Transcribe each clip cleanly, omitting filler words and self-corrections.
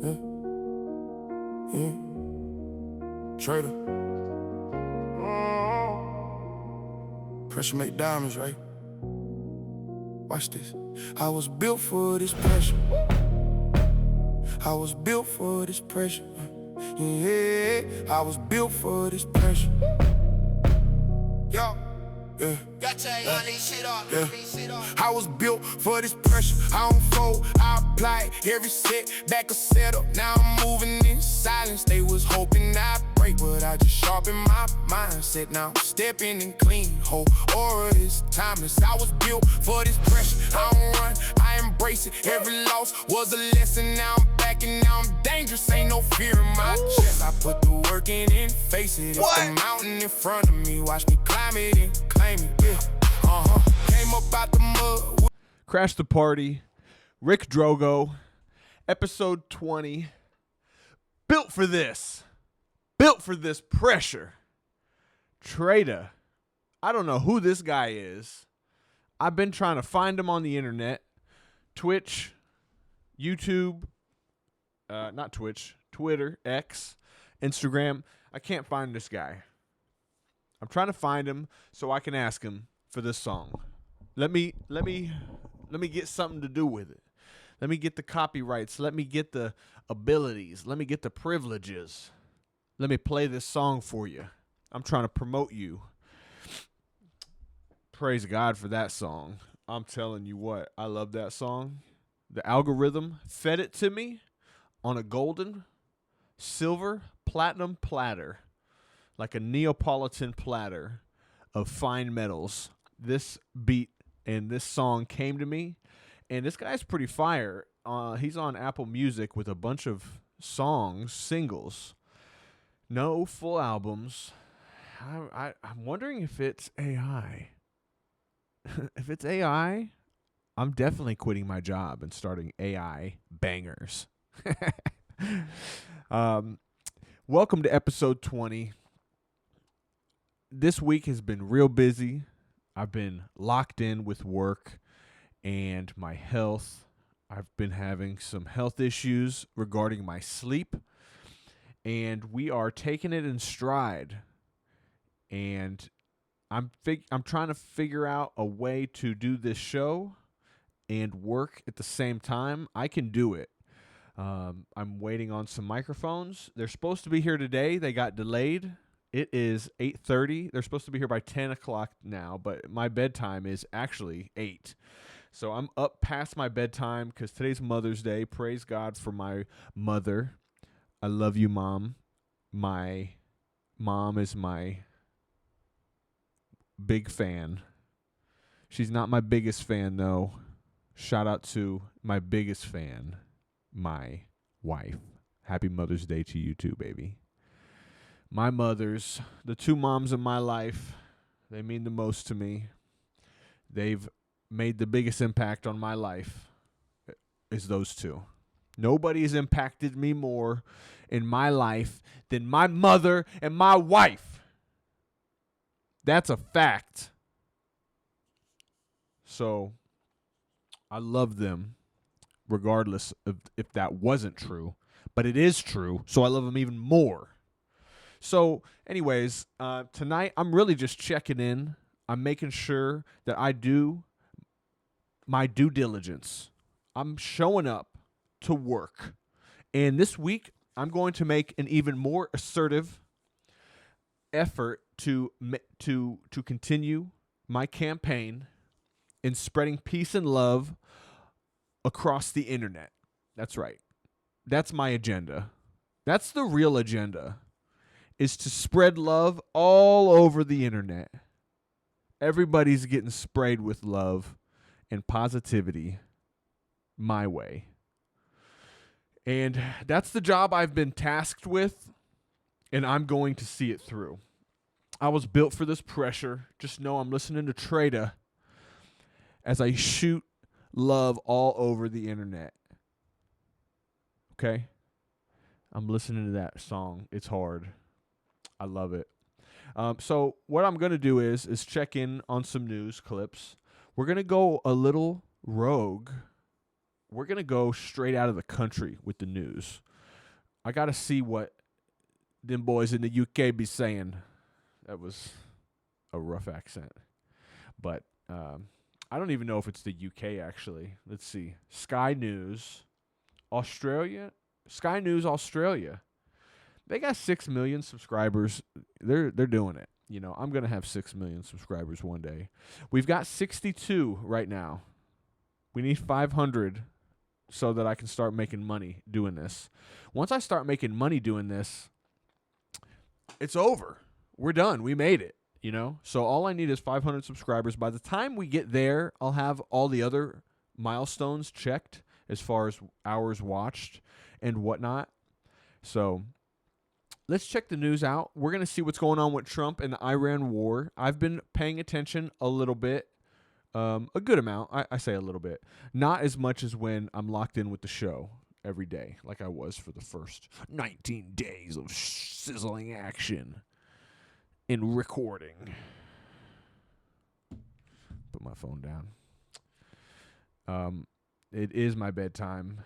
Yeah, yeah. Trader. Pressure make diamonds, right? Watch this. I was built for this pressure. I was built for this pressure. Yeah, I was built for this pressure. Yo. Yeah. Yeah. I was built for this pressure. I don't fold, I apply every set, back a setup. Now I'm moving in silence. They was hoping I'd break, but I just sharpened my mindset. Now I'm stepping in clean, whole aura is timeless. I was built for this pressure. I don't run, I embrace it. Every loss was a lesson. Now I'm back and now I'm dangerous. Ain't no fear in my chest. I put the work in and face it. It's the mountain in front of me. Watch me climb it and claim it. Yeah. Came up out the mud. Crash the Party, Rick Drogo, episode 20. Built for this pressure. Trader. I don't know who this guy is. I've been trying to find him on the internet. Twitch, YouTube, not Twitch, Twitter, X, Instagram. I can't find this guy. I'm trying to find him so I can ask him for this song. Let me get something to do with it. Let me get the copyrights. Let me get the abilities. Let me get the privileges. Let me play this song for you. I'm trying to promote you. Praise God for that song. I'm telling you what, I love that song. The algorithm fed it to me on a golden, silver, platinum platter, like a Neapolitan platter of fine metals. This beat and this song came to me, and this guy's pretty fire. He's on Apple Music with a bunch of songs, singles, no full albums. I'm wondering if it's AI. If it's AI, I'm definitely quitting my job and starting AI bangers. Welcome to episode 20. This week has been real busy. I've been locked in with work and my health. I've been having some health issues regarding my sleep, and we are taking it in stride. And I'm trying to figure out a way to do this show and work at the same time. I can do it. I'm waiting on some microphones. They're supposed to be here today. They got delayed. It is 8:30. They're supposed to be here by 10 o'clock now, but my bedtime is actually 8. So I'm up past my bedtime because today's Mother's Day. Praise God for my mother. I love you, Mom. My mom is my big fan. She's not my biggest fan, though. Shout out to my biggest fan, my wife. Happy Mother's Day to you too, baby. My mothers, the two moms in my life, they mean the most to me. They've made the biggest impact on my life is those two. Nobody has impacted me more in my life than my mother and my wife. That's a fact. So I love them regardless of if that wasn't true. But it is true, so I love them even more. So, anyways, tonight I'm really just checking in. I'm making sure that I do my due diligence. I'm showing up to work. And this week, I'm going to make an even more assertive effort to continue my campaign in spreading peace and love across the internet. That's right. That's my agenda. That's the real agenda. Is to spread love all over the internet. Everybody's getting sprayed with love and positivity my way. And that's the job I've been tasked with, and I'm going to see it through. I was built for this pressure. Just know I'm listening to Trader as I shoot love all over the internet. Okay? I'm listening to that song. It's hard. I love it. So what I'm going to do is check in on some news clips. We're going to go a little rogue. We're going to go straight out of the country with the news. I got to see what them boys in the UK be saying. That was a rough accent. But I don't even know if it's the UK, actually. Let's see. Sky News Australia. Sky News Australia. They got 6 million subscribers. They're doing it. You know, I'm going to have 6 million subscribers one day. We've got 62 right now. We need 500 so that I can start making money doing this. Once I start making money doing this, it's over. We're done. We made it, you know? So all I need is 500 subscribers. By the time we get there, I'll have all the other milestones checked as far as hours watched and whatnot. So let's check the news out. We're going to see what's going on with Trump and the Iran war. I've been paying attention a little bit, a good amount. I say a little bit. Not as much as when I'm locked in with the show every day, like I was for the first 19 days of sizzling action in recording. Put my phone down. It is my bedtime.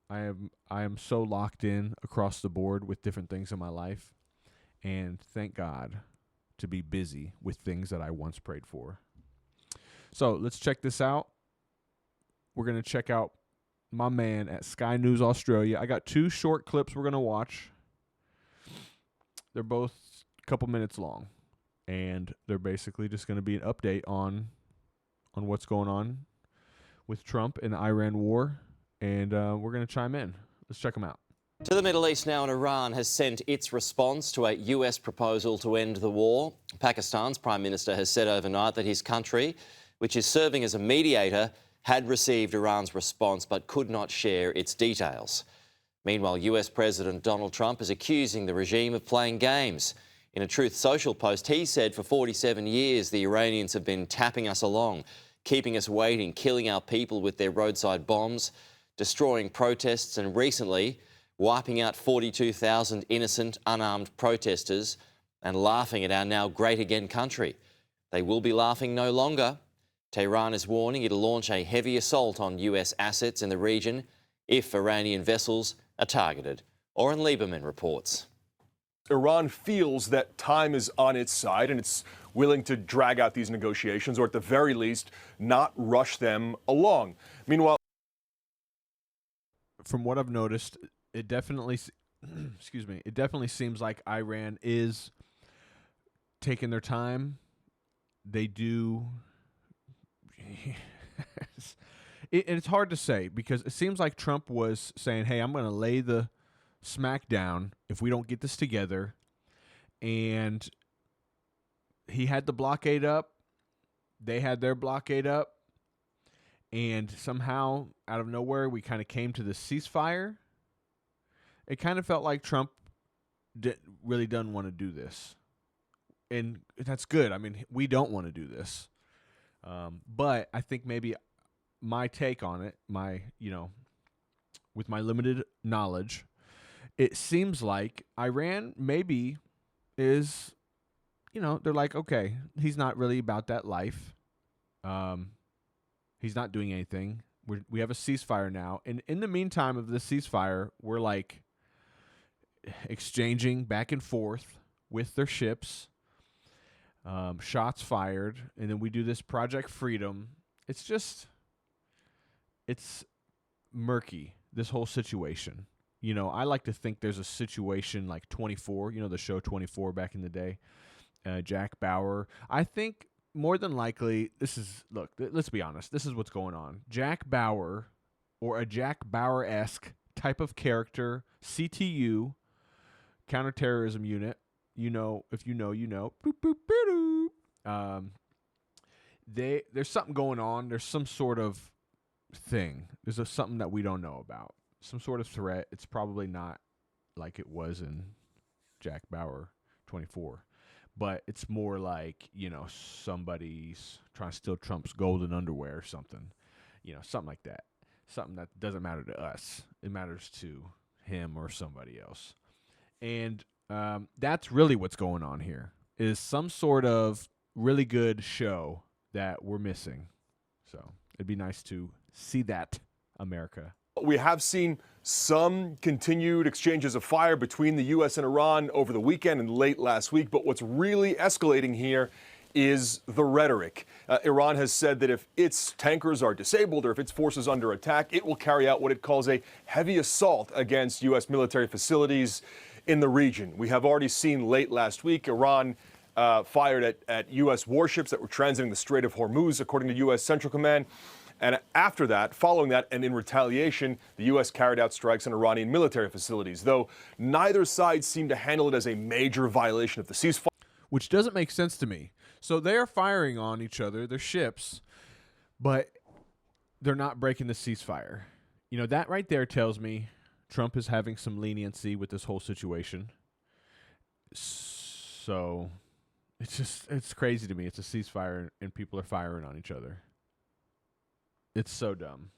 I am so locked in across the board with different things in my life, and thank God to be busy with things that I once prayed for. So let's check this out. We're going to check out my man at Sky News Australia. I got 2 short clips we're going to watch. They're both a couple minutes long, and they're basically just going to be an update on what's going on with Trump and the Iran war, and we're going to chime in. Let's check them out. To the Middle East now, and Iran has sent its response to a US proposal to end the war. Pakistan's Prime Minister has said overnight that his country, which is serving as a mediator, had received Iran's response but could not share its details. Meanwhile, US President Donald Trump is accusing the regime of playing games. In a Truth Social post, he said for 47 years the Iranians have been tapping us along, keeping us waiting, killing our people with their roadside bombs, destroying protests, and recently wiping out 42,000 innocent, unarmed protesters and laughing at our now great again country. They will be laughing no longer. Tehran is warning it'll launch a heavy assault on US assets in the region if Iranian vessels are targeted. Oren Lieberman reports. Iran feels that time is on its side and it's willing to drag out these negotiations, or at the very least, not rush them along. Meanwhile, from what I've noticed, it definitely, it definitely seems like Iran is taking their time. They do. It's hard to say because it seems like Trump was saying, hey, I'm going to lay the smack down if we don't get this together. And he had the blockade up. They had their blockade up. And somehow, out of nowhere, we kind of came to the ceasefire. It kind of felt like Trump really doesn't want to do this. And that's good. I mean, we don't want to do this. But I think maybe my take on it, with my limited knowledge, it seems like Iran maybe is, they're like, okay, he's not really about that life. He's not doing anything. We have a ceasefire now. And in the meantime of the ceasefire, we're like exchanging back and forth with their ships, shots fired. And then we do this Project Freedom. It's murky, this whole situation. I like to think there's a situation like 24, the show 24 back in the day, Jack Bauer. I think more than likely, let's be honest, this is what's going on. Jack Bauer, or a Jack Bauer-esque type of character, CTU, counterterrorism unit, if you know, you know. Boop, boop, boop, boop. There's something going on. There's some sort of thing. There's something that we don't know about. Some sort of threat. It's probably not like it was in Jack Bauer 24. But it's more like, somebody's trying to steal Trump's golden underwear or something. Something like that. Something that doesn't matter to us. It matters to him or somebody else. And that's really what's going on here, is some sort of really good show that we're missing. So it'd be nice to see that, America. we have seen some continued exchanges of fire between the U.S. and Iran over the weekend and late last week. But what's really escalating here is the rhetoric. Iran has said that if its tankers are disabled or if its forces under attack, it will carry out what it calls a heavy assault against U.S. military facilities in the region. We have already seen late last week Iran fired at U.S. warships that were transiting the Strait of Hormuz, according to U.S. Central Command. And after that, following that, and in retaliation, the U.S. carried out strikes on Iranian military facilities, though neither side seemed to handle it as a major violation of the ceasefire. Which doesn't make sense to me. So they are firing on each other, their ships, but they're not breaking the ceasefire. You know, that right there tells me Trump is having some leniency with this whole situation. So it's crazy to me. It's a ceasefire and people are firing on each other. It's so dumb.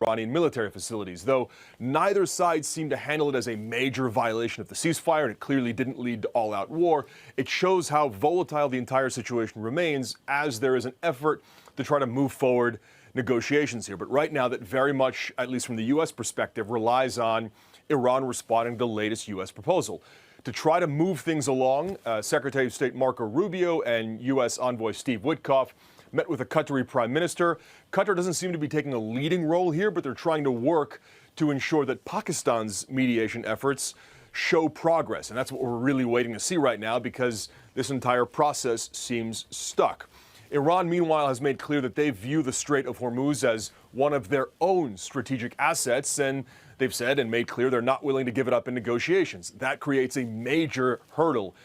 Iranian military facilities, though neither side seemed to handle it as a major violation of the ceasefire, and it clearly didn't lead to all-out war. It shows how volatile the entire situation remains as there is an effort to try to move forward negotiations here. But right now, that very much, at least from the U.S. perspective, relies on Iran responding to the latest U.S. proposal. To try to move things along, Secretary of State Marco Rubio and U.S. Envoy Steve Witkoff met with the Qatari Prime Minister. Qatar doesn't seem to be taking a leading role here, but they're trying to work to ensure that Pakistan's mediation efforts show progress. And that's what we're really waiting to see right now, because this entire process seems stuck. Iran, meanwhile, has made clear that they view the Strait of Hormuz as one of their own strategic assets, and they've said and made clear they're not willing to give it up in negotiations. That creates a major hurdle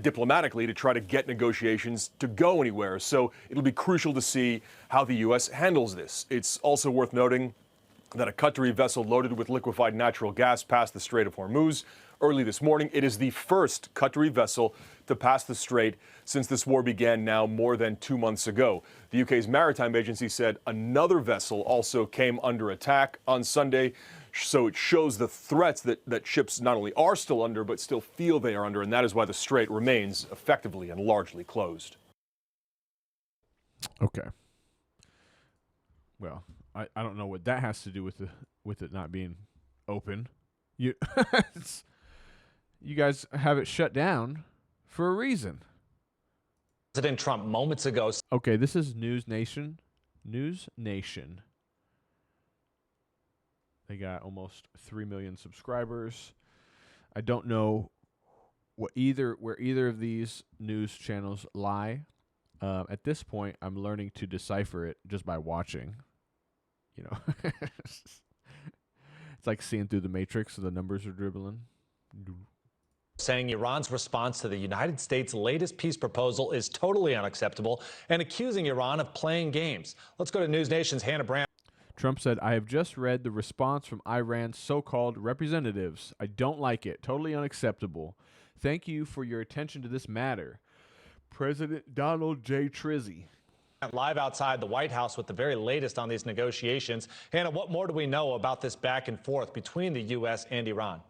diplomatically to try to get negotiations to go anywhere. So it'll be crucial to see how the U.S. handles this. It's also worth noting that a Qatari vessel loaded with liquefied natural gas passed the Strait of Hormuz early this morning. It is the first Qatari vessel to pass the strait since this war began now more than 2 months ago. The UK's maritime agency said another vessel also came under attack on Sunday. So it shows the threats that ships not only are still under, but still feel they are under, and that is why the strait remains effectively and largely closed. Okay. Well, I don't know what that has to do with it not being open. You you guys have it shut down for a reason. President Trump moments ago. Okay, this is News Nation. News Nation. They got almost 3 million subscribers. I don't know where either of these news channels lie. At this point, I'm learning to decipher it just by watching. You know, it's like seeing through the matrix. So the numbers are dribbling. Saying Iran's response to the United States' latest peace proposal is totally unacceptable and accusing Iran of playing games. Let's go to News Nation's Hannah Brown. Trump said, I have just read the response from Iran's so-called representatives. I don't like it. Totally unacceptable. Thank you for your attention to this matter. President Donald J. Trizzy. Live outside the White House with the very latest on these negotiations. Hannah, what more do we know about this back and forth between the U.S. and Iran?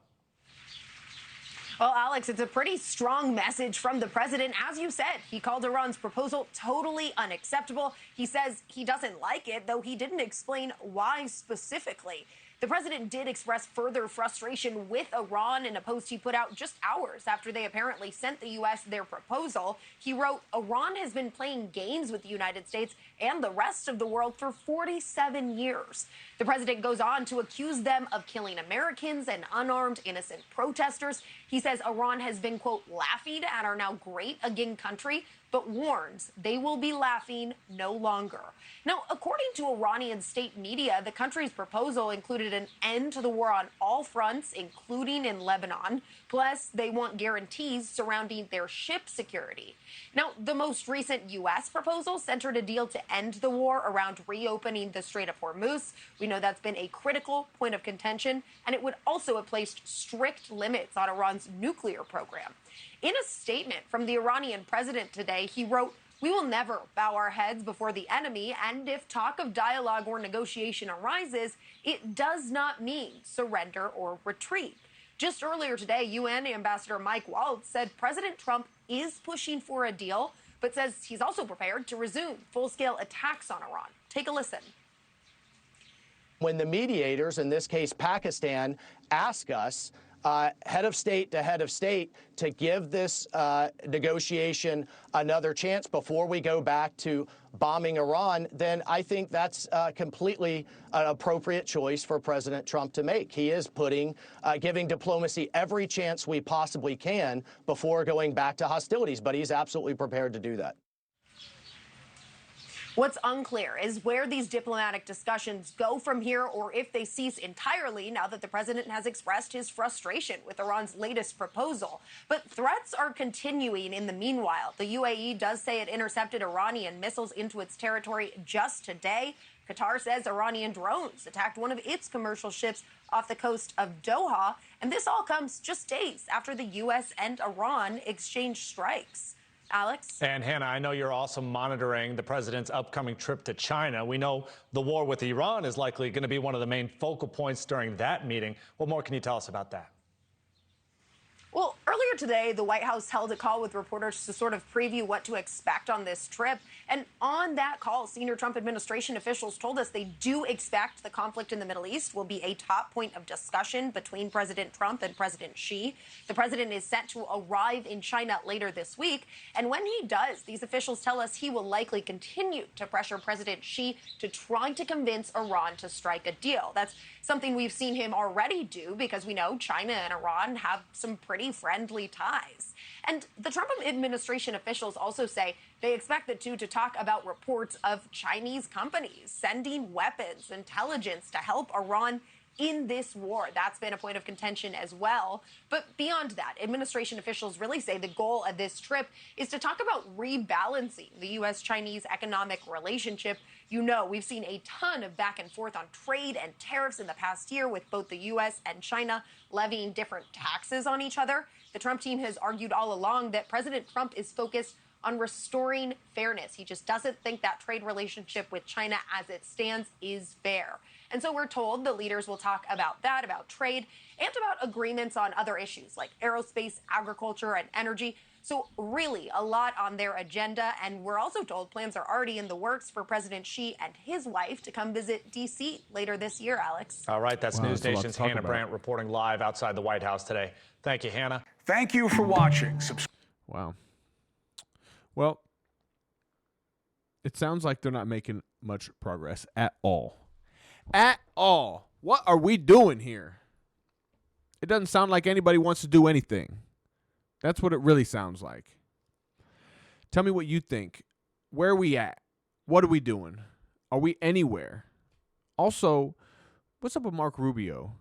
Well, Alex, it's a pretty strong message from the president. As you said, he called Iran's proposal totally unacceptable. He says he doesn't like it, though he didn't explain why specifically. The president did express further frustration with Iran in a post he put out just hours after they apparently sent the U.S. their proposal. He wrote, Iran has been playing games with the United States and the rest of the world for 47 years. The president goes on to accuse them of killing Americans and unarmed innocent protesters. He says Iran has been, quote, laughing at our now great again country, but warns they will be laughing no longer. Now, according to Iranian state media, the country's proposal included an end to the war on all fronts, including in Lebanon. Plus, they want guarantees surrounding their ship security. Now, the most recent U.S. proposal centered a deal to end the war around reopening the Strait of Hormuz. We know that's been a critical point of contention, and it would also have placed strict limits on Iran's nuclear program. In a statement from the Iranian president today, he wrote, we will never bow our heads before the enemy, and if talk of dialogue or negotiation arises, it does not mean surrender or retreat. Just earlier today, UN Ambassador Mike Waltz said President Trump is pushing for a deal, but says he's also prepared to resume full-scale attacks on Iran. Take a listen. when the mediators, in this case Pakistan, ask us, head of state to head of state, to give this negotiation another chance before we go back to bombing Iran, then I think that's completely an appropriate choice for President Trump to make. He is giving diplomacy every chance we possibly can before going back to hostilities, but he's absolutely prepared to do that. What's unclear is where these diplomatic discussions go from here, or if they cease entirely now that the president has expressed his frustration with Iran's latest proposal. But threats are continuing in the meanwhile. The UAE does say it intercepted Iranian missiles into its territory just today. Qatar says Iranian drones attacked one of its commercial ships off the coast of Doha. And this all comes just days after the U.S. and Iran exchanged strikes. Alex? And Hannah, I know you're also monitoring the president's upcoming trip to China. We know the war with Iran is likely going to be one of the main focal points during that meeting. What more can you tell us about that? Well, earlier today, the White House held a call with reporters to sort of preview what to expect on this trip. And on that call, senior Trump administration officials told us they do expect the conflict in the Middle East will be a top point of discussion between President Trump and President Xi. The president is set to arrive in China later this week. And when he does, these officials tell us he will likely continue to pressure President Xi to try to convince Iran to strike a deal. That's something we've seen him already do because we know China and Iran have some pretty friendly ties. And the Trump administration officials also say they expect the two to talk about reports of Chinese companies sending weapons, intelligence to help Iran in this war. That's been a point of contention as well. But beyond that, administration officials really say the goal of this trip is to talk about rebalancing the U.S.-Chinese economic relationship. You know, we've seen a ton of back and forth on trade and tariffs in the past year, with both the U.S. and China levying different taxes on each other. The Trump team has argued all along that President Trump is focused on restoring fairness. He just doesn't think that trade relationship with China as it stands is fair. And so we're told the leaders will talk about that, about trade, and about agreements on other issues like aerospace, agriculture, and energy. So really a lot on their agenda. And we're also told plans are already in the works for President Xi and his wife to come visit D.C. later this year, Alex. All right, that's News that's a lot to Nation's talk Hannah about. Brandt reporting live outside the White House today. Thank you, Hannah. Thank you for watching. Wow. Well, it sounds like they're not making much progress at all. At all. What are we doing here? It doesn't sound like anybody wants to do anything. That's what it really sounds like. Tell me what you think. Where are we at? What are we doing? Are we anywhere? Also, what's up with Mark Rubio?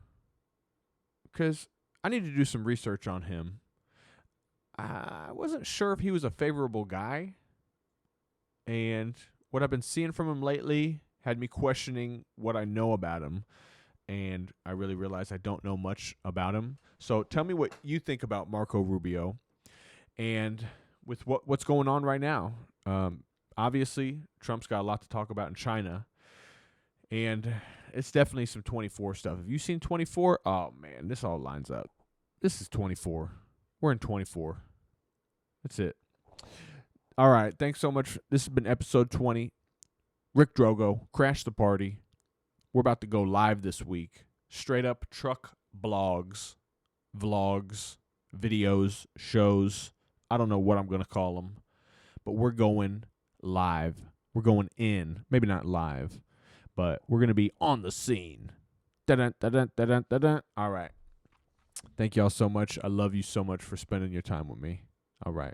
Because I need to do some research on him. I wasn't sure if he was a favorable guy. And what I've been seeing from him lately had me questioning what I know about him. And I really realized I don't know much about him. So tell me what you think about Marco Rubio and with what's going on right now. Obviously, Trump's got a lot to talk about in China. And it's definitely some 24 stuff. Have you seen 24? Oh, man, this all lines up. This is 24. We're in 24. That's it. All right. Thanks so much. This has been episode 20. Rick Drogo, Crash the Party. We're about to go live this week. Straight up truck blogs, vlogs, videos, shows. I don't know what I'm going to call them. But we're going live. We're going in. Maybe not live. But we're going to be on the scene. Da-dun, da-dun, da-dun, da-dun. All right. Thank y'all so much. I love you so much for spending your time with me. All right.